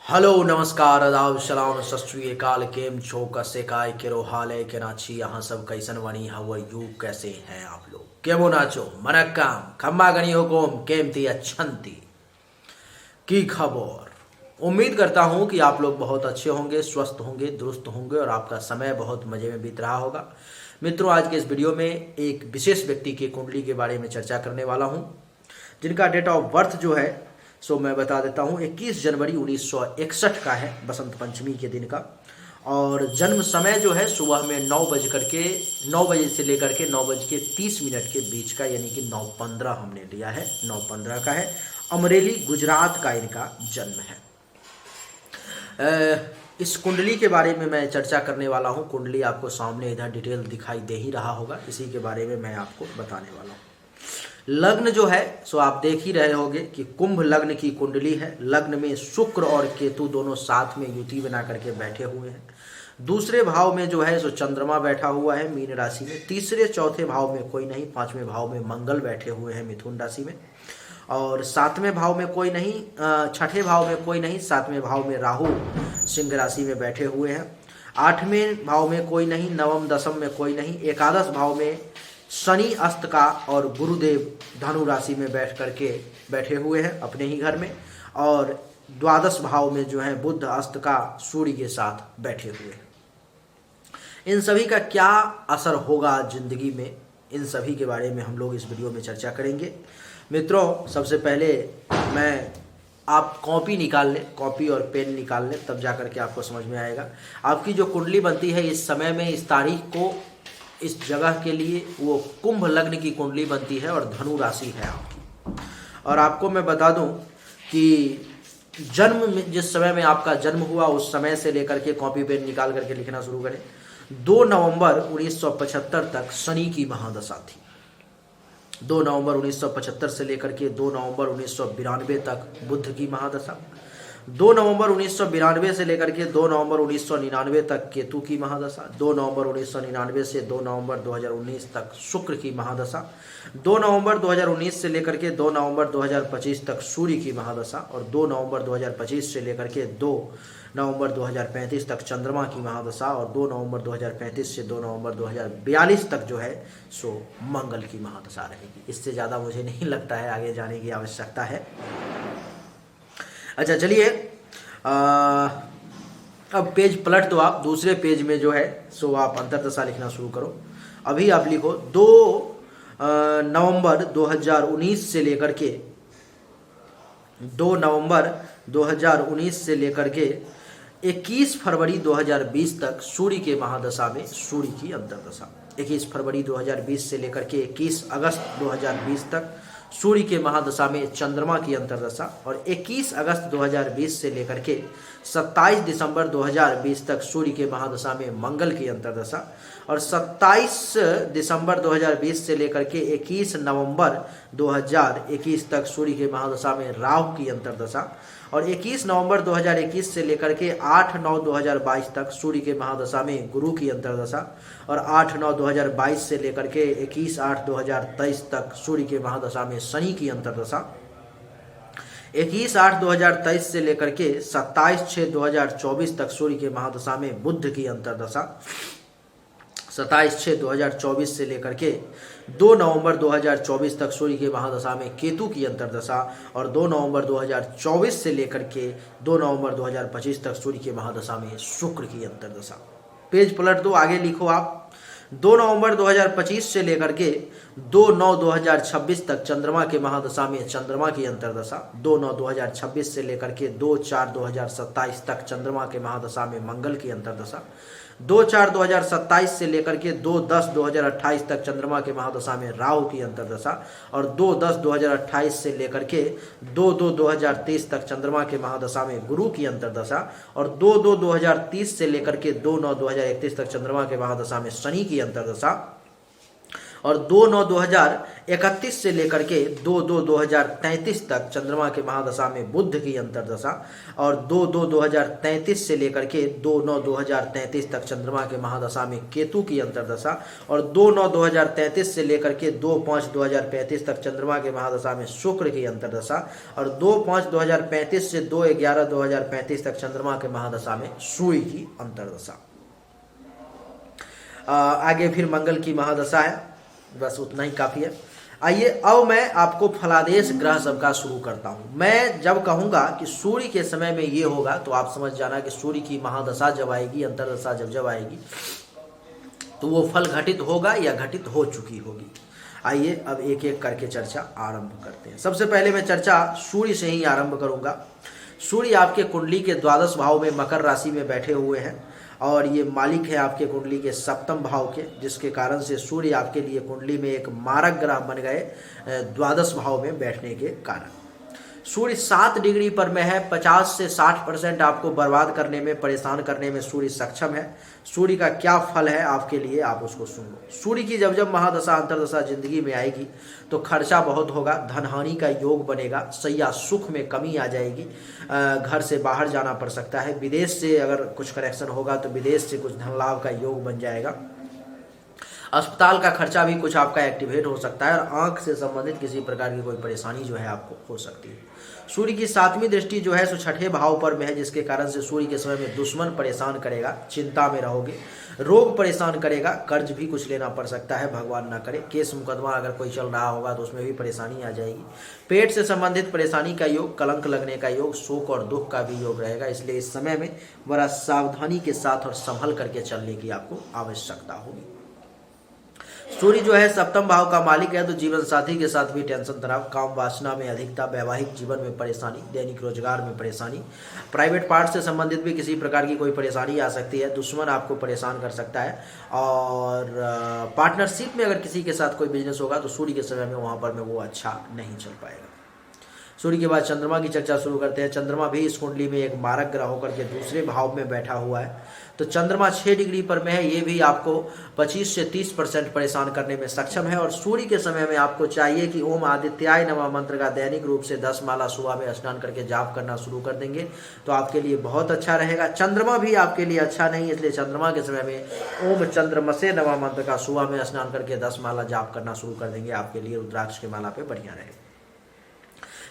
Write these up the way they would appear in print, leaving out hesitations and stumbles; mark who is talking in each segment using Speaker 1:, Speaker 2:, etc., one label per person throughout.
Speaker 1: Hello नमस्कार आदाब सलाम सत श्री अकाल केम छो कसे काय केरो हाल है के नाची यहाँ सब कैसन बनी हवा यू कैसे हैं आप लोग केमो नाचो मनक्काम खम्बा गणी हुकुम केमती अच्छंती की खबर। उम्मीद करता हूँ कि आप लोग बहुत अच्छे होंगे, स्वस्थ होंगे, दुरुस्त होंगे और आपका समय बहुत मज़े में बीत रहा होगा। मित्रों, आज के इस वीडियो में एक विशेष व्यक्ति की कुंडली के बारे में चर्चा करने वाला हूँ, जिनका डेट ऑफ बर्थ जो है सो मैं बता देता हूँ 21 जनवरी 1961 का है, बसंत पंचमी के दिन का। और जन्म समय जो है सुबह में 9 बजे से लेकर के 9:30 के बीच का, यानी कि 9:15 हमने लिया है, 9:15 का है। अमरेली गुजरात का इनका जन्म है। इस कुंडली के बारे में मैं चर्चा करने वाला हूँ। कुंडली आपको सामने इधर डिटेल दिखाई दे ही रहा होगा, इसी के बारे में मैं आपको बताने वाला हूँ। लग्न जो है सो आप देख ही रहे होंगे कि कुंभ लग्न की कुंडली है। लग्न में शुक्र और केतु दोनों साथ में युति बना करके बैठे हुए हैं। दूसरे भाव में जो है सो चंद्रमा बैठा हुआ है मीन राशि में। तीसरे चौथे भाव में कोई नहीं, पांचवें भाव में मंगल बैठे हुए हैं मिथुन राशि में। और सातवें भाव में कोई नहीं, छठे भाव में कोई नहीं, सातवें भाव में राहु सिंह राशि में बैठे हुए हैं। आठवें भाव में कोई नहीं, नवम दशम में कोई नहीं। एकादश भाव में शनि अस्त का और गुरुदेव धनु राशि में बैठ करके बैठे हुए हैं अपने ही घर में। और द्वादश भाव में जो है बुध अस्त का सूर्य के साथ बैठे हुए हैं। इन सभी का क्या असर होगा जिंदगी में, इन सभी के बारे में हम लोग इस वीडियो में चर्चा करेंगे। मित्रों, सबसे पहले आप कॉपी निकाल लें, कॉपी और पेन निकाल लें, तब जा करके आपको समझ में आएगा। आपकी जो कुंडली बनती है इस समय में, इस तारीख को, इस जगह के लिए वो कुंभ लग्न की कुंडली बनती है और धनु राशि है आपकी। और आपको मैं बता दूं कि जन्म में, जिस समय में आपका जन्म हुआ उस समय से लेकर के कॉपी पेन निकाल करके लिखना शुरू करें। 2 नवंबर 1975 तक शनि की महादशा थी। 2 नवंबर 1975 से लेकर के 2 नवंबर 1992 तक बुध की महादशा। 2 नवंबर 1992 से लेकर के 2 नवंबर 1999 तक केतु की महादशा। 2 नवंबर 1999 से 2 नवंबर 2019 तक शुक्र की महादशा। 2 नवंबर 2019 से लेकर के 2 नवंबर 2025 तक सूर्य की महादशा। और 2 नवंबर 2025 से लेकर के 2 नवंबर 2035 तक चंद्रमा की महादशा। और 2 नवंबर 2035 से 2 नवंबर 2042 तक जो है सो मंगल की महादशा रहेगी। इससे ज़्यादा मुझे नहीं लगता है आगे जाने की आवश्यकता है। अच्छा, चलिए अब पेज पलट दो आप। दूसरे पेज में जो है सो आप अंतर्दशा लिखना शुरू करो। अभी आप लिखो 2 नवंबर 2019 से लेकर के 2 नवंबर 2019 से लेकर के 21 फरवरी 2020 तक सूर्य के महादशा में सूर्य की अंतर्दशा। 21 फरवरी 2020 से लेकर के 21 अगस्त 2020 तक सूर्य के महादशा में चंद्रमा की अंतर्दशा। और 21 अगस्त 2020 से लेकर के 27 दिसंबर 2020 तक सूर्य के महादशा में मंगल की अंतर्दशा। और 27 दिसंबर 2020 से लेकर के 21 नवंबर 2021 तक सूर्य के महादशा में राहु की अंतर्दशा। और 21 नवंबर 2021 से लेकर के 8/9/2022 तक सूर्य के महादशा में गुरु की अंतर्दशा। और 8/9/2022 से लेकर के 21/8/2023 तक सूर्य के महादशा में शनि की अंतर्दशा। 21/8/2023 से लेकर के 27/6/2024 तक सूर्य के महादशा में बुध की अंतर्दशा। 27/6/2024 से लेकर के 2 नवंबर 2024 तक सूर्य के महादशा में केतु की अंतर्दशा। और 2 नवंबर 2024 से लेकर के 2 नवंबर 2025 तक सूर्य के महादशा में शुक्र की अंतर्दशा। पेज पलट दो, आगे लिखो आप। 2 नवंबर 2025 से लेकर के 2/9/2026 तक चंद्रमा के महादशा में चंद्रमा की अंतर्दशा। 2/9/2026 से लेकर के 2/4/2027 तक चंद्रमा के महादशा में मंगल की अंतर्दशा। 2/4/2027 से लेकर के 2/10/2028 तक चंद्रमा के महादशा में राहु की अंतर्दशा। और 2/10/2028 से लेकर के 2/2/2030 तक चंद्रमा के महादशा में गुरु की अंतर्दशा। और 2/2/2030 से लेकर के 2/9/2031 तक चंद्रमा के महादशा में शनि की अंतर्दशा। और 2/9/2031 से लेकर के 2/2/2033 तक चंद्रमा के महादशा में बुध की अंतर्दशा, और 2/2/2033 से लेकर के 2/9/2033 तक चंद्रमा के महादशा में केतु की अंतर्दशा, और 2/9/2033 से लेकर के 2/5/2035 तक चंद्रमा के महादशा में शुक्र की अंतर्दशा, और 2/5/2035 से 2/11/2035 तक चंद्रमा के महादशा में सूर्य की अंतर्दशा। आगे फिर मंगल की महादशा है, बस उतना ही काफ़ी है। आइए अब मैं आपको फलादेश ग्रह सबका शुरू करता हूँ। मैं जब कहूँगा कि सूर्य के समय में ये होगा तो आप समझ जाना कि सूर्य की महादशा जब आएगी, अंतर्दशा जब आएगी तो वो फल घटित होगा या घटित हो चुकी होगी। आइए अब एक एक करके चर्चा आरंभ करते हैं। सबसे पहले मैं चर्चा सूर्य से ही आरंभ करूँगा। सूर्य आपके कुंडली के द्वादश भाव में मकर राशि में बैठे हुए हैं और ये मालिक है आपके कुंडली के सप्तम भाव के, जिसके कारण से सूर्य आपके लिए कुंडली में एक मारक ग्रह बन गए द्वादश भाव में बैठने के कारण। सूर्य 7 डिग्री पर में है। 50 से 60% आपको बर्बाद करने में, परेशान करने में सूर्य सक्षम है। सूर्य का क्या फल है आपके लिए, आप उसको सुन लो। सूर्य की जब महादशा अंतर्दशा जिंदगी में आएगी तो खर्चा बहुत होगा, धन हानि का योग बनेगा, सैया सुख में कमी आ जाएगी, घर से बाहर जाना पड़ सकता है, विदेश से अगर कुछ कनेक्शन होगा तो विदेश से कुछ धन लाभ का योग बन जाएगा, अस्पताल का खर्चा भी कुछ आपका एक्टिवेट हो सकता है, और आंख से संबंधित किसी प्रकार की कोई परेशानी जो है आपको हो सकती है। सूर्य की 7वीं दृष्टि जो है सो 6ठे भाव पर में है, जिसके कारण से सूर्य के समय में दुश्मन परेशान करेगा, चिंता में रहोगे, रोग परेशान करेगा, कर्ज भी कुछ लेना पड़ सकता है, भगवान ना करे। केस मुकदमा अगर कोई चल रहा होगा तो उसमें भी परेशानी आ जाएगी। पेट से संबंधित परेशानी का योग, कलंक लगने का योग, शोक और दुख का भी योग रहेगा। इसलिए इस समय में बड़ा सावधानी के साथ और संभल करके चलने की आपको आवश्यकता होगी। सूर्य जो है सप्तम भाव का मालिक है, तो जीवन साथी के साथ भी टेंशन, तनाव, काम वासना में अधिकता, वैवाहिक जीवन में परेशानी, दैनिक रोजगार में परेशानी, प्राइवेट पार्ट से संबंधित भी किसी प्रकार की कोई परेशानी आ सकती है, दुश्मन आपको परेशान कर सकता है, और पार्टनरशिप में अगर किसी के साथ कोई बिजनेस होगा तो सूर्य के समय में वहाँ पर में वो अच्छा नहीं चल पाएगा। सूर्य के बाद चंद्रमा की चर्चा शुरू करते हैं। चंद्रमा भी इस कुंडली में एक मारक ग्रह होकर के दूसरे भाव में बैठा हुआ है, तो चंद्रमा 6 डिग्री पर में है। ये भी आपको 25 से 30% परेशान करने में सक्षम है, और सूर्य के समय में आपको चाहिए कि ओम आदित्याय नमः मंत्र का दैनिक रूप से 10 माला सुबह में स्नान करके जाप करना शुरू कर देंगे तो आपके लिए बहुत अच्छा रहेगा। चंद्रमा भी आपके लिए अच्छा नहीं, इसलिए चंद्रमा के समय में ओम चंद्रमसे नमः मंत्र का सुबह में स्नान करके 10 माला जाप करना शुरू कर देंगे, आपके लिए रुद्राक्ष के माला पे बढ़िया रहेगा।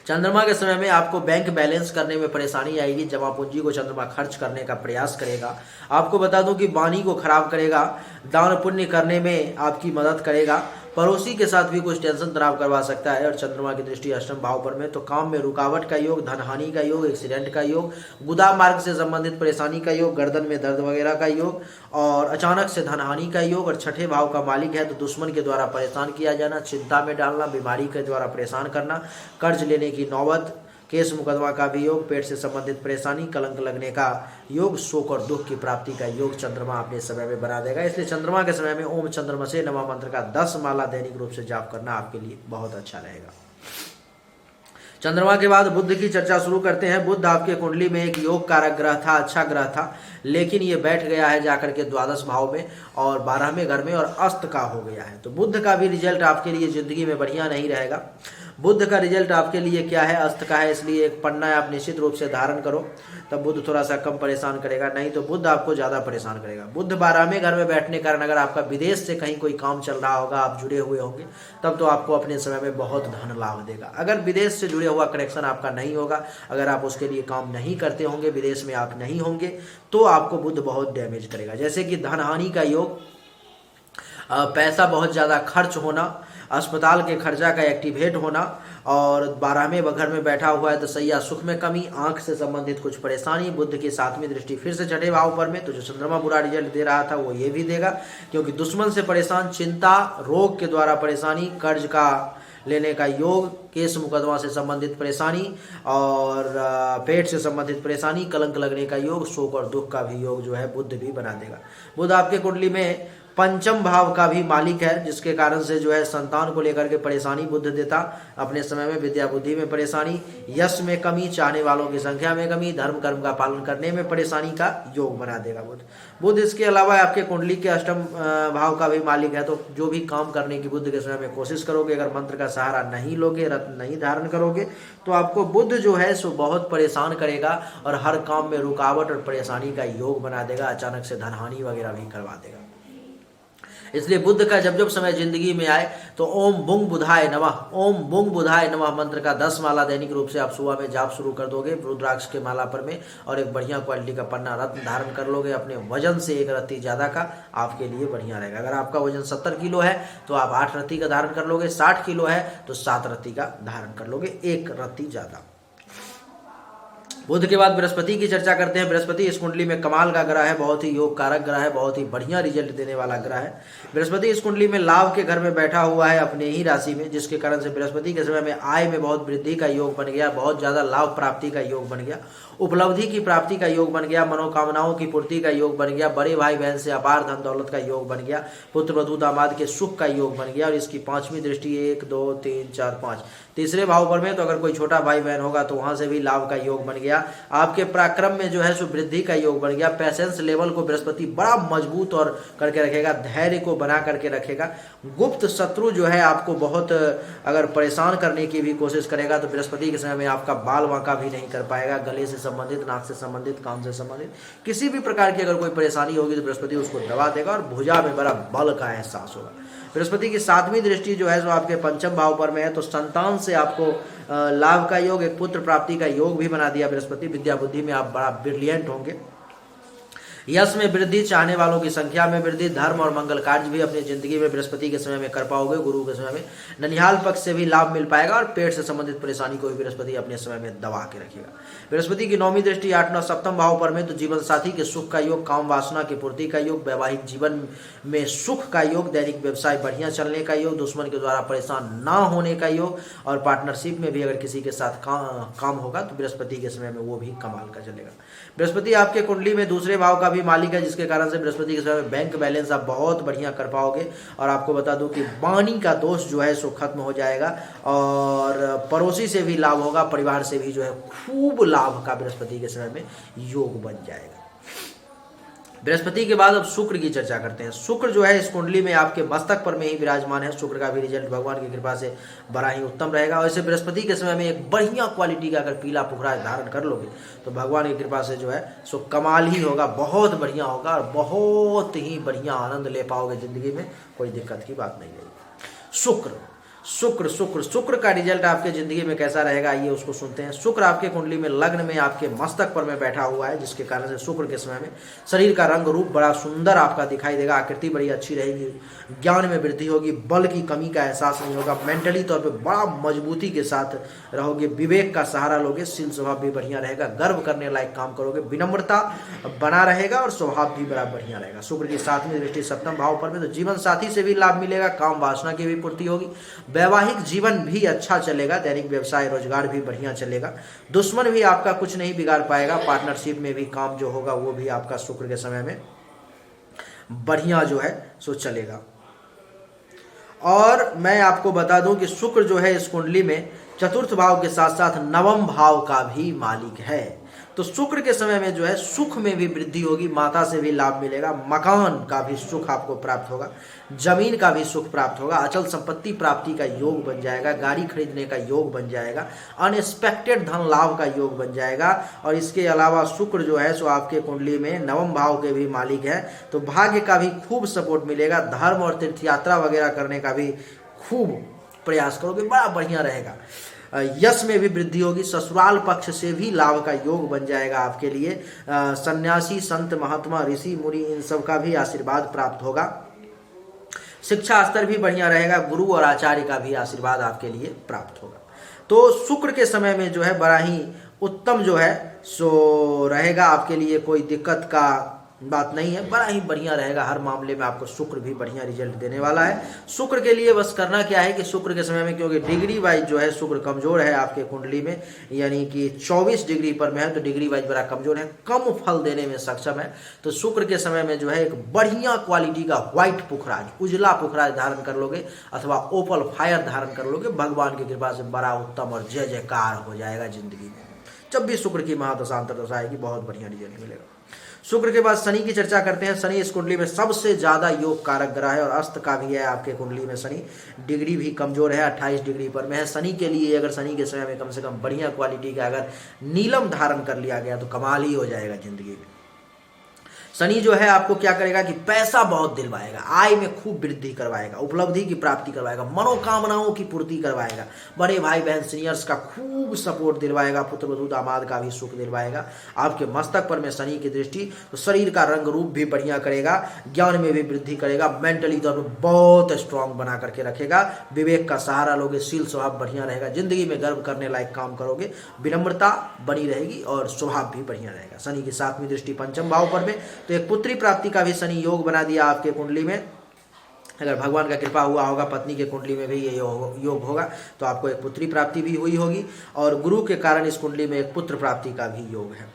Speaker 1: चंद्रमा के समय में आपको बैंक बैलेंस करने में परेशानी आएगी, जमा पूंजी को चंद्रमा खर्च करने का प्रयास करेगा। आपको बता दूं कि वाणी को खराब करेगा, दान पुण्य करने में आपकी मदद करेगा, पड़ोसी के साथ भी कुछ टेंशन तनाव करवा सकता है। और चंद्रमा की दृष्टि अष्टम भाव पर में, तो काम में रुकावट का योग, धन हानि का योग, एक्सीडेंट का योग, गुदा मार्ग से संबंधित परेशानी का योग, गर्दन में दर्द वगैरह का योग, और अचानक से धन हानि का योग। और 6ठे भाव का मालिक है, तो दुश्मन के द्वारा परेशान किया जाना, चिंता में डालना, बीमारी के द्वारा परेशान करना, कर्ज लेने की नौबत, केस मुकदमा का भी योग, पेट से संबंधित परेशानी, कलंक लगने का योग, शोक और दुख की प्राप्ति का योग चंद्रमा अपने समय में बना देगा। इसलिए चंद्रमा के समय में ओम चंद्रमसे नमः मंत्र का 10 माला दैनिक रूप से जाप करना आपके लिए बहुत अच्छा रहेगा। चंद्रमा के बाद बुध की चर्चा शुरू करते हैं। बुध आपके कुंडली में एक योग कारक ग्रह था, अच्छा ग्रह था, लेकिन ये बैठ गया है जाकर के द्वादश भाव में और 12वें घर में, और अस्त का हो गया है। तो बुध का भी रिजल्ट आपके लिए जिंदगी में बढ़िया नहीं रहेगा। बुध का रिजल्ट आपके लिए क्या है, अस्त का है, इसलिए एक पन्ना आप निश्चित रूप से धारण करो, तब बुध थोड़ा सा कम परेशान करेगा, नहीं तो बुध आपको ज़्यादा परेशान करेगा। बुध 12वें घर में बैठने के कारण अगर आपका विदेश से कहीं कोई काम चल रहा होगा, आप जुड़े हुए होंगे, तब तो आपको अपने समय में बहुत धन लाभ देगा। अगर विदेश से जुड़े हुआ कनेक्शन आपका नहीं होगा, अगर आप उसके लिए काम नहीं करते होंगे, विदेश में आप नहीं होंगे, तो आपको बुध बहुत डैमेज करेगा। जैसे कि धन हानि का योग, पैसा बहुत ज़्यादा खर्च होना, अस्पताल के खर्चा का एक्टिवेट होना, और 12वें घर में बैठा हुआ है तो सैया सुख में कमी, आंख से संबंधित कुछ परेशानी। बुध की 7वीं दृष्टि फिर से 6ठे भाव पर में, तो जो चंद्रमा बुरा रिजल्ट दे रहा था वो ये भी देगा, क्योंकि दुश्मन से परेशान, चिंता, रोग के द्वारा परेशानी, कर्ज का लेने का योग, केस मुकदमा से संबंधित परेशानी, और पेट से संबंधित परेशानी, कलंक लगने का योग, शोक और दुख का भी योग जो है बुध भी बना देगा। बुध आपके कुंडली में पंचम भाव का भी मालिक है, जिसके कारण से जो है संतान को लेकर के परेशानी बुध देता। अपने समय में विद्या बुद्धि में परेशानी, यश में कमी, चाहने वालों की संख्या में कमी, धर्म कर्म का पालन करने में परेशानी का योग बना देगा बुध। बुध इसके अलावा आपके कुंडली के अष्टम भाव का भी मालिक है। तो जो भी काम करने की बुध के समय में कोशिश करोगे, अगर मंत्र का सहारा नहीं लोगे, रत्न नहीं धारण करोगे, तो आपको बुध जो है सो बहुत परेशान करेगा और हर काम में रुकावट और परेशानी का योग बना देगा। अचानक से धनहानि वगैरह भी करवा देगा। इसलिए बुध का जब जब समय जिंदगी में आए तो ओम बुंग बुधाय नमः, ओम बुंग बुधाय नमः मंत्र का 10 माला दैनिक रूप से आप सुबह में जाप शुरू कर दोगे रुद्राक्ष के माला पर में, और एक बढ़िया क्वालिटी का पन्ना रत्न धारण कर लोगे अपने वजन से 1 रत्ती ज़्यादा का, आपके लिए बढ़िया रहेगा। अगर आपका वजन 70 किलो है तो आप 8 रत्ती का धारण कर लोगे, 60 किलो है तो 7 रत्ती का धारण कर लोगे, 1 रत्ती ज़्यादा। बुध के बाद बृहस्पति की चर्चा करते हैं। बृहस्पति इस कुंडली में कमाल का ग्रह है, बहुत ही योग कारक ग्रह है, बहुत ही बढ़िया रिजल्ट देने वाला ग्रह है। बृहस्पति इस कुंडली में लाभ के घर में बैठा हुआ है अपने ही राशि में, जिसके कारण से बृहस्पति के समय में आय में बहुत वृद्धि का योग बन गया, बहुत ज्यादा लाभ प्राप्ति का योग बन गया, उपलब्धि की प्राप्ति का योग बन गया, मनोकामनाओं की पूर्ति का योग बन गया, बड़े भाई बहन से अपार धन दौलत का योग बन गया, पुत्र वधू दामाद के सुख का योग बन गया। और इसकी 5वीं दृष्टि 1 2 3 4 5 तीसरे भाव पर में, तो अगर कोई छोटा भाई बहन होगा तो वहां से भी लाभ का योग बन गया। आपके पराक्रम में जो है सो वृद्धि का योग बन गया। पैसेंस लेवल को बृहस्पति बड़ा मजबूत और करके रखेगा, धैर्य को बना करके रखेगा। गुप्त शत्रु जो है आपको बहुत अगर परेशान करने की भी कोशिश करेगा तो बृहस्पति के समय में आपका बाल वांका भी नहीं कर पाएगा। गले से संबंधित, नाक से संबंधित, कान से संबंधित किसी भी प्रकार की अगर कोई परेशानी होगी तो बृहस्पति उसको दबा देगा और भुजा में बड़ा बल का एहसास होगा। बृहस्पति की 7वीं दृष्टि जो है जो आपके पंचम भाव पर में है, तो संतान से आपको लाभ का योग, एक पुत्र प्राप्ति का योग भी बना दिया बृहस्पति। विद्या बुद्धि में आप बड़ा ब्रिलियंट होंगे, यश में वृद्धि, चाहने वालों की संख्या में वृद्धि, धर्म और मंगल कार्य भी अपनी जिंदगी में बृहस्पति के समय में कर पाओगे। गुरु के समय में ननिहाल पक्ष से भी लाभ मिल पाएगा और पेट से संबंधित परेशानी को भी बृहस्पति अपने समय में दबा के रखेगा। बृहस्पति की 9वीं दृष्टि 8 9 सप्तम भाव पर में, तो जीवन साथी के सुख का योग, काम वासना की पूर्ति का योग, वैवाहिक जीवन में सुख का योग, दैनिक व्यवसाय बढ़िया चलने का योग, दुश्मन के द्वारा परेशान ना होने का योग, और पार्टनरशिप में भी अगर किसी के साथ काम होगा तो बृहस्पति के समय में वो भी कमाल का चलेगा। बृहस्पति आपके कुंडली में दूसरे भाव का भी मालिक है, जिसके कारण से बृहस्पति के समय में बैंक बैलेंस आप बहुत बढ़िया कर पाओगे। और आपको बता दूं कि वाणी का दोष जो है सो खत्म हो जाएगा और पड़ोसी से भी लाभ होगा, परिवार से भी जो है खूब लाभ का बृहस्पति के समय में योग बन जाएगा। बृहस्पति के बाद अब शुक्र की चर्चा करते हैं। शुक्र जो है इस कुंडली में आपके मस्तक पर में ही विराजमान है। शुक्र का भी रिजल्ट भगवान की कृपा से बड़ा ही उत्तम रहेगा। वैसे बृहस्पति के समय में एक बढ़िया क्वालिटी का अगर पीला पुखरा धारण कर लोगे तो भगवान की कृपा से जो है सो कमाल ही होगा, बहुत बढ़िया होगा और बहुत ही बढ़िया आनंद ले पाओगे जिंदगी में, कोई दिक्कत की बात नहीं रहेगी। शुक्र शुक्र शुक्र शुक्र का रिजल्ट आपके जिंदगी में कैसा रहेगा, आइए उसको सुनते हैं। शुक्र आपके कुंडली में लग्न में आपके मस्तक पर में बैठा हुआ है, जिसके कारण से शुक्र के समय में शरीर का रंग रूप बड़ा सुंदर आपका दिखाई देगा, आकृति बड़ी अच्छी रहेगी, ज्ञान में वृद्धि होगी, बल की कमी का एहसास नहीं होगा, मेंटली तौर पर बड़ा मजबूती के साथ रहोगे, विवेक का सहारा लोगे, शील स्वभाव भी बढ़िया रहेगा, गर्व करने लायक काम करोगे, विनम्रता बना रहेगा और स्वभाव भी बड़ा बढ़िया रहेगा। शुक्र की 7वीं दृष्टि 7वें भाव पर में, तो जीवन साथी से भी लाभ मिलेगा, काम वासना की भी पूर्ति होगी, वैवाहिक जीवन भी अच्छा चलेगा, दैनिक व्यवसाय रोजगार भी बढ़िया चलेगा, दुश्मन भी आपका कुछ नहीं बिगाड़ पाएगा, पार्टनरशिप में भी काम जो होगा वो भी आपका शुक्र के समय में बढ़िया जो है सो चलेगा। और मैं आपको बता दूं कि शुक्र जो है इस कुंडली में चतुर्थ भाव के साथ साथ 9वें भाव का भी मालिक है। तो शुक्र के समय में जो है सुख में भी वृद्धि होगी, माता से भी लाभ मिलेगा, मकान का भी सुख आपको प्राप्त होगा, जमीन का भी सुख प्राप्त होगा, अचल संपत्ति प्राप्ति का योग बन जाएगा, गाड़ी खरीदने का योग बन जाएगा, अनएक्सपेक्टेड धन लाभ का योग बन जाएगा। और इसके अलावा शुक्र जो है सो आपके कुंडली में 9वें भाव के भी मालिक है, तो भाग्य का भी खूब सपोर्ट मिलेगा, धर्म और तीर्थ यात्रा वगैरह करने का भी खूब प्रयास करोगे, बड़ा बढ़िया रहेगा, यश में भी वृद्धि होगी, ससुराल पक्ष से भी लाभ का योग बन जाएगा आपके लिए, सन्यासी संत महात्मा ऋषि मुनि इन सब का भी आशीर्वाद प्राप्त होगा, शिक्षा स्तर भी बढ़िया रहेगा, गुरु और आचार्य का भी आशीर्वाद आपके लिए प्राप्त होगा। तो शुक्र के समय में जो है बड़ा ही उत्तम जो है सो रहेगा आपके लिए, कोई दिक्कत का बात नहीं है, बड़ा ही बढ़िया रहेगा। हर मामले में आपको शुक्र भी बढ़िया रिजल्ट देने वाला है। शुक्र के लिए बस करना क्या है कि शुक्र के समय में, क्योंकि डिग्री वाइज जो है शुक्र कमजोर है आपके कुंडली में, यानी कि 24 डिग्री पर में है, तो डिग्री वाइज बड़ा कमजोर है, कम फल देने में सक्षम है। तो शुक्र के समय में जो है एक बढ़िया क्वालिटी का व्हाइट पुखराज, उजला पुखराज धारण कर लोगे अथवा ओपल फायर धारण कर लोगे, भगवान की कृपा से बड़ा उत्तम और जय जयकार हो जाएगा जिंदगी में। जब भी शुक्र की महादशा अंतर्दशा आएगी बहुत बढ़िया रिजल्ट मिलेगा। शुक्र के बाद शनि की चर्चा करते हैं। शनि इस कुंडली में सबसे ज्यादा योग कारक ग्रह है और अस्त का भी है आपके कुंडली में शनि। डिग्री भी कमजोर है, 28 डिग्री पर में है। शनि के लिए अगर शनि के समय में कम से कम बढ़िया क्वालिटी का अगर नीलम धारण कर लिया गया तो कमाल ही हो जाएगा जिंदगी में। शनि जो है आपको क्या करेगा कि पैसा बहुत दिलवाएगा, आय में खूब वृद्धि करवाएगा, उपलब्धि की प्राप्ति करवाएगा, मनोकामनाओं की पूर्ति करवाएगा, बड़े भाई बहन सीनियर्स का खूब सपोर्ट दिलवाएगा, पुत्र वधू दामाद का भी सुख दिलवाएगा। आपके मस्तक पर में शनि की दृष्टि तो शरीर का रंग रूप भी बढ़िया करेगा, ज्ञान में भी वृद्धि करेगा, मेंटली तौर पर बहुत स्ट्रांग बना करके रखेगा, विवेक का सहारा लोगे, शील स्वभाव बढ़िया रहेगा, जिंदगी में गर्व करने लायक काम करोगे, विनम्रता बनी रहेगी और स्वभाव भी बढ़िया रहेगा। शनि की 7वीं दृष्टि पंचम भाव पर में, तो एक पुत्री प्राप्ति का भी शनि योग बना दिया आपके कुंडली में। अगर भगवान का कृपा हुआ होगा, पत्नी के कुंडली में भी ये योग होगा तो आपको एक पुत्री प्राप्ति भी हुई होगी, और गुरु के कारण इस कुंडली में एक पुत्र प्राप्ति का भी योग है।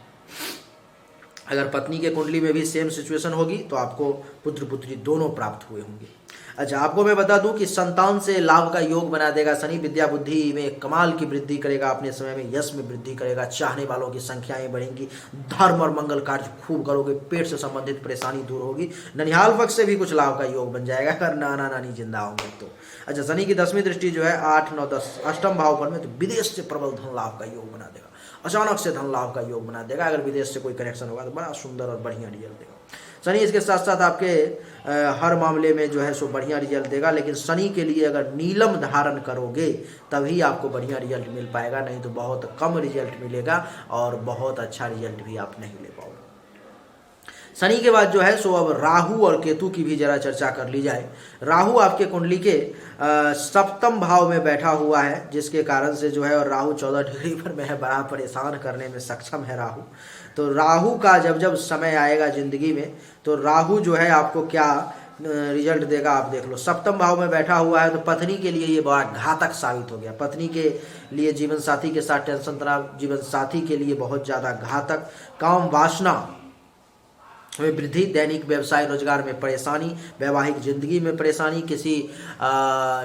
Speaker 1: अगर पत्नी के कुंडली में भी सेम सिचुएशन होगी तो आपको पुत्र पुत्री दोनों प्राप्त हुए होंगे। अच्छा, आपको मैं बता दूं कि संतान से लाभ का योग बना देगा शनि। विद्या बुद्धि में कमाल की वृद्धि करेगा, अपने समय में यश में वृद्धि करेगा, चाहने वालों की संख्याएं बढ़ेंगी, धर्म और मंगल कार्य खूब करोगे, पेट से संबंधित परेशानी दूर होगी, ननिहाल पक्ष से भी कुछ लाभ का योग बन जाएगा अगर नाना नानी जिंदा होंगे तो। अच्छा, शनि की 10वीं दृष्टि जो है 8, 9, 10 अष्टम भाव पर में, तो विदेश से प्रबल धन लाभ का योग बना देगा, अचानक से धन लाभ का योग बना देगा। अगर विदेश से कोई कनेक्शन होगा तो बड़ा सुंदर और बढ़िया रिजल्ट देगा शनि। इसके साथ साथ आपके हर मामले में जो है सो बढ़िया रिजल्ट देगा, लेकिन शनि के लिए अगर नीलम धारण करोगे तभी आपको बढ़िया रिजल्ट मिल पाएगा, नहीं तो बहुत कम रिजल्ट मिलेगा और बहुत अच्छा रिजल्ट भी आप नहीं ले पाओगे। शनि के बाद जो है सो अब राहु और केतु की भी जरा चर्चा कर ली जाए। राहु आपके कुंडली के 7म भाव में बैठा हुआ है, जिसके कारण से जो है, और राहु 14 डिग्री पर में है, बड़ा परेशान करने में सक्षम है राहु। तो राहु का जब जब समय आएगा जिंदगी में तो राहु जो है आपको क्या रिजल्ट देगा आप देख लो। 7म भाव में बैठा हुआ है तो पत्नी के लिए ये बड़ा घातक साबित हो गया। पत्नी के लिए जीवन साथी के साथ टेंशन तनाव, जीवन साथी के लिए बहुत ज़्यादा घातक, काम वासना में वृद्धि, दैनिक व्यवसाय रोजगार में परेशानी, वैवाहिक जिंदगी में परेशानी, किसी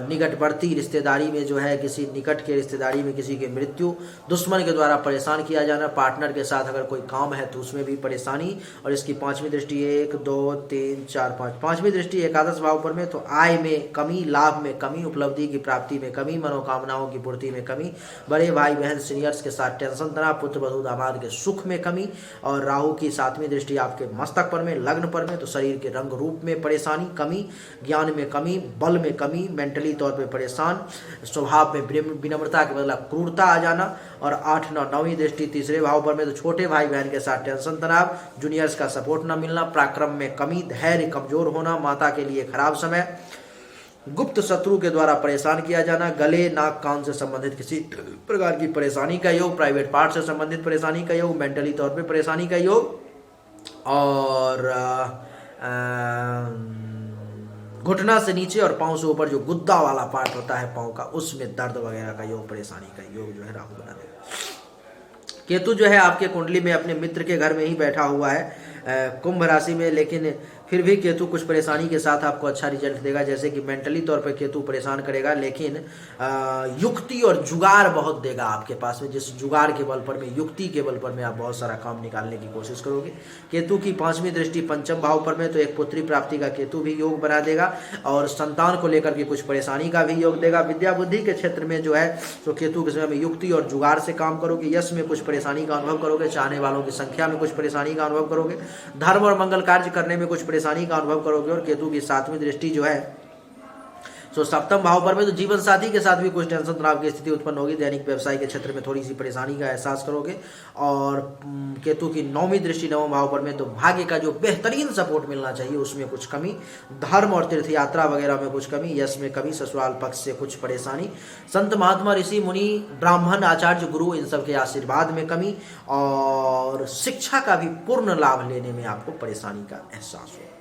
Speaker 1: निकटवर्ती रिश्तेदारी में जो है, किसी निकट के रिश्तेदारी में किसी की मृत्यु, दुश्मन के द्वारा परेशान किया जाना, पार्टनर के साथ अगर कोई काम है तो उसमें भी परेशानी। और इसकी 5वीं दृष्टि 1, 2, 3, 4, 5, 5वीं दृष्टि एकादश भाव पर में, तो आय में कमी, लाभ में कमी, उपलब्धि की प्राप्ति में कमी, मनोकामनाओं की पूर्ति में कमी, बड़े भाई बहन सीनियर्स के साथ टेंशन तनाव, पुत्र वधू दामाद के सुख में कमी। और राहु की 7वीं दृष्टि आपके मस्तक पर में, लग्न पर में, तो शरीर के रंग रूप में परेशानी, कमी, ज्ञान में कमी, बल में कमी, मेंटली तौर पे परेशान, स्वभाव में विनम्रता के बदला क्रूरता आ जाना। और 8, 9, 9वीं दृष्टि 3रे भाव पर में, तो छोटे भाई बहन के साथ टेंशन तनाव, जूनियर्स का सपोर्ट न मिलना, पराक्रम में कमी, धैर्य कमजोर होना, माता के लिए खराब समय, गुप्त शत्रु के द्वारा परेशान किया जाना, गले नाक कान से संबंधित किसी प्रकार की परेशानी का योग, प्राइवेट पार्ट से संबंधित परेशानी का योग, मेंटली तौर पे परेशानी का योग, और घुटना से नीचे और पांव से ऊपर जो गुद्दा वाला पार्ट होता है पांव का, उसमें दर्द वगैरह का योग, परेशानी का योग जो है राहु बना देगा। केतु जो है आपके कुंडली में अपने मित्र के घर में ही बैठा हुआ है कुंभ राशि में, लेकिन फिर भी केतु कुछ परेशानी के साथ आपको अच्छा रिजल्ट देगा। जैसे कि मेंटली तौर पर केतु परेशान करेगा, लेकिन युक्ति और जुगाड़ बहुत देगा आपके पास में, जिस जुगाड़ के बल पर में, युक्ति के बल पर में आप बहुत सारा काम निकालने की कोशिश करोगे। केतु की 5वीं दृष्टि 5म भाव पर में, तो एक पुत्री प्राप्ति का केतु भी योग बना देगा और संतान को लेकर के कुछ परेशानी का भी योग देगा। विद्या बुद्धि के क्षेत्र में जो है तो केतु के समय में युक्ति और जुगाड़ से काम करोगे, यश में कुछ परेशानी का अनुभव करोगे, चाहने वालों की संख्या में कुछ परेशानी का अनुभव करोगे, धर्म और मंगल कार्य करने में कुछ परेशानी का अनुभव करोगे। और केतु की 7वीं दृष्टि जो है तो सप्तम भाव पर में तो जीवन साथी के साथ भी कुछ टेंशन तनाव की स्थिति उत्पन्न होगी। दैनिक व्यवसाय के क्षेत्र में थोड़ी सी परेशानी का एहसास करोगे। और केतु की 9वीं दृष्टि 9वें भाव पर में तो भाग्य का जो बेहतरीन सपोर्ट मिलना चाहिए उसमें कुछ कमी, धर्म और तीर्थ यात्रा वगैरह में कुछ कमी, यश में कमी, ससुराल पक्ष से कुछ परेशानी, संत महात्मा ऋषि मुनि ब्राह्मण आचार्य गुरु इन सब के आशीर्वाद में कमी, और शिक्षा का भी पूर्ण लाभ लेने में आपको परेशानी का एहसास हो।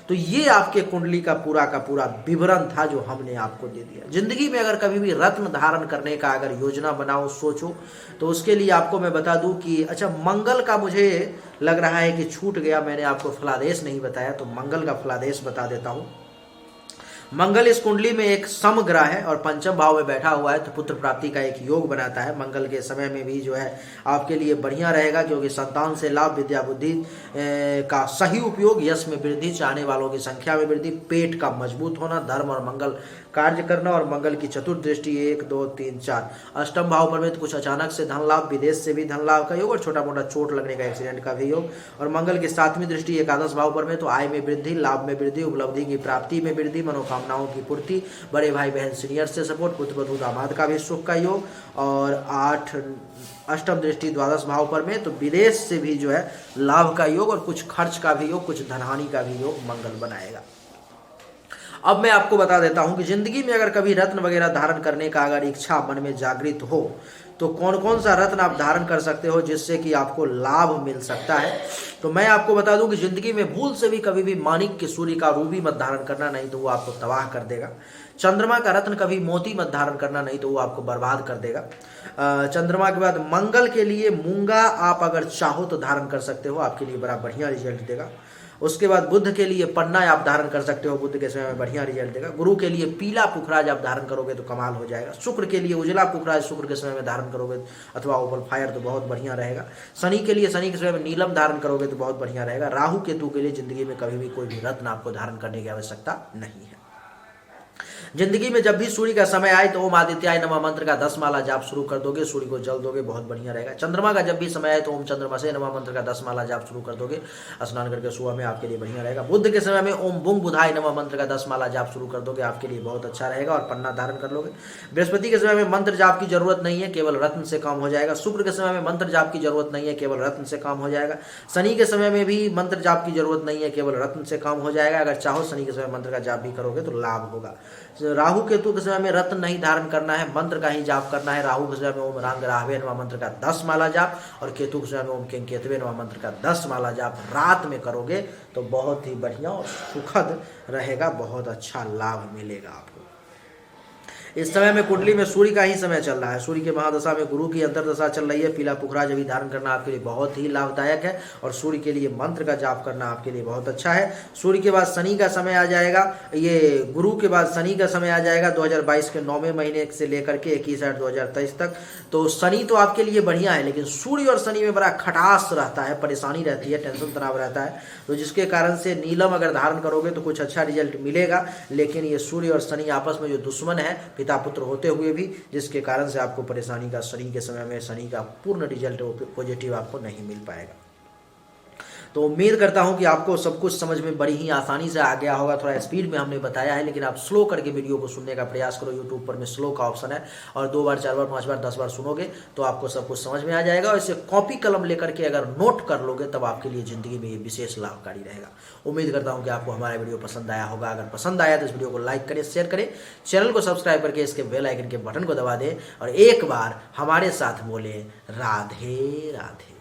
Speaker 1: तो ये आपके कुंडली का पूरा विवरण था जो हमने आपको दे दिया। जिंदगी में अगर कभी भी रत्न धारण करने का अगर योजना बनाओ, सोचो, तो उसके लिए आपको मैं बता दूं कि अच्छा, मंगल का मुझे लग रहा है कि छूट गया, मैंने आपको फलादेश नहीं बताया, तो मंगल का फलादेश बता देता हूं। मंगल इस कुंडली में एक समग्रह है और पंचम भाव में बैठा हुआ है, तो पुत्र प्राप्ति का एक योग बनाता है। मंगल के समय में भी जो है आपके लिए बढ़िया रहेगा, क्योंकि संतान से लाभ, विद्या बुद्धि का सही उपयोग, यश में वृद्धि, चाहने वालों की संख्या में वृद्धि, पेट का मजबूत होना, धर्म और मंगल कार्य करना, और मंगल की चतुर्दृष्टि 1 2 3 4। अष्टम भाव पर में तो कुछ अचानक से धन लाभ, विदेश से भी धन लाभ का योग, और छोटा मोटा चोट लगने का, एक्सीडेंट का भी योग। और मंगल की 7वीं दृष्टि एकादश भाव पर में तो आय में वृद्धि, लाभ में वृद्धि, उपलब्धि की प्राप्ति में वृद्धि, मनोकामनाओं की पूर्ति, बड़े भाई बहन सीनियर से सपोर्ट, पुत्र वधू दामाद का भी सुख का योग। और अष्टम दृष्टि द्वादश भाव पर में तो विदेश से भी जो है लाभ का योग, और कुछ खर्च का भी योग, कुछ धनहानि का भी योग मंगल बनाएगा। अब मैं आपको बता देता हूं कि जिंदगी में अगर कभी रत्न वगैरह धारण करने का अगर इच्छा मन में जागृत हो, तो कौन कौन सा रत्न आप धारण कर सकते हो जिससे कि आपको लाभ मिल सकता है। तो मैं आपको बता दूं कि जिंदगी में भूल से भी कभी भी माणिक के सूर्य का रूबी मत धारण करना, नहीं तो वो आपको तबाह कर देगा। चंद्रमा का रत्न कभी मोती मत धारण करना, नहीं तो वो आपको बर्बाद कर देगा। चंद्रमा के बाद मंगल के लिए मूंगा आप अगर चाहो तो धारण कर सकते हो, आपके लिए बड़ा बढ़िया रिजल्ट देगा। उसके बाद बुध के लिए पन्ना आप धारण कर सकते हो, बुध के समय में बढ़िया रिजल्ट देगा। गुरु के लिए पीला पुखराज आप धारण करोगे तो कमाल हो जाएगा। शुक्र के लिए उजला पुखराज शुक्र के समय में धारण करोगे अथवा ओपल फायर तो बहुत बढ़िया रहेगा। शनि के लिए शनि के समय में नीलम धारण करोगे तो बहुत बढ़िया रहेगा। राहु केतु के लिए जिंदगी में कभी भी कोई भी रत्न आपको धारण करने की आवश्यकता नहीं है। जिंदगी में जब भी सूर्य का समय आए तो ओम आदित्याय नमः मंत्र का 10 माला जाप शुरू कर दोगे, सूर्य को जल दोगे, बहुत बढ़िया रहेगा। चंद्रमा का जब भी समय आए तो ओम चंद्रमसे नमः मंत्र का 10 माला जाप शुरू कर दोगे, स्नान करके सुबह में आपके लिए बढ़िया रहेगा। बुध के समय में ओम बुंग बुधाय नमः मंत्र का 10 माला जाप शुरू कर दोगे, आपके लिए बहुत अच्छा रहेगा, और पन्ना धारण कर लोगे। बृहस्पति के समय में मंत्र जाप की जरूरत नहीं है, केवल रत्न से काम हो जाएगा। शुक्र के समय में मंत्र जाप की जरूरत नहीं है, केवल रत्न से काम हो जाएगा। शनि के समय में भी मंत्र जाप की जरूरत नहीं है, केवल रत्न से काम हो जाएगा। अगर चाहो शनि के समय मंत्र का जाप भी करोगे तो लाभ होगा। राहु केतु के समय में रत्न नहीं धारण करना है, मंत्र का ही जाप करना है। राहु के समय में ओम रांग राहवे नमः मंत्र का 10 माला जाप, और केतु के समय में ओम कें केतवे नमः मंत्र का 10 माला जाप रात में करोगे तो बहुत ही बढ़िया और सुखद रहेगा, बहुत अच्छा लाभ मिलेगा आपको। इस समय में कुंडली में सूर्य का ही समय चल रहा है, सूर्य के महादशा में गुरु की अंतरदशा चल रही है। पीला पुखराज अभी धारण करना आपके लिए बहुत ही लाभदायक है, और सूर्य के लिए मंत्र का जाप करना आपके लिए बहुत अच्छा है। सूर्य के बाद शनि का समय आ जाएगा, ये गुरु के बाद शनि का समय आ जाएगा 2022 के 9वें महीने से लेकर के 21/8/2023 तक। तो शनि तो आपके लिए बढ़िया है, लेकिन सूर्य और शनि में बड़ा खटास रहता है, परेशानी रहती है, टेंशन तनाव रहता है, तो जिसके कारण से नीलम अगर धारण करोगे तो कुछ अच्छा रिजल्ट मिलेगा। लेकिन ये सूर्य और शनि आपस में जो दुश्मन है, पिता पुत्र होते हुए भी, जिसके कारण से आपको परेशानी का शनि के समय में शनि का पूर्ण रिजल्ट पॉजिटिव आपको नहीं मिल पाएगा। तो उम्मीद करता हूं कि आपको सब कुछ समझ में बड़ी ही आसानी से आ गया होगा। थोड़ा स्पीड में हमने बताया है, लेकिन आप स्लो करके वीडियो को सुनने का प्रयास करो। यूट्यूब पर में स्लो का ऑप्शन है, और 2 बार 4 बार 5 बार 10 बार सुनोगे तो आपको सब कुछ समझ में आ जाएगा। और इसे कॉपी कलम लेकर के अगर नोट कर लोगे तब आपके लिए जिंदगी में ये विशेष लाभकारी रहेगा। उम्मीद करता हूँ कि आपको हमारा वीडियो पसंद आया होगा। अगर पसंद आया तो इस वीडियो को लाइक करें, शेयर करें, चैनल को सब्सक्राइब करके इसके बेल आइकन के बटन को दबा दें, और एक बार हमारे साथ बोले राधे राधे।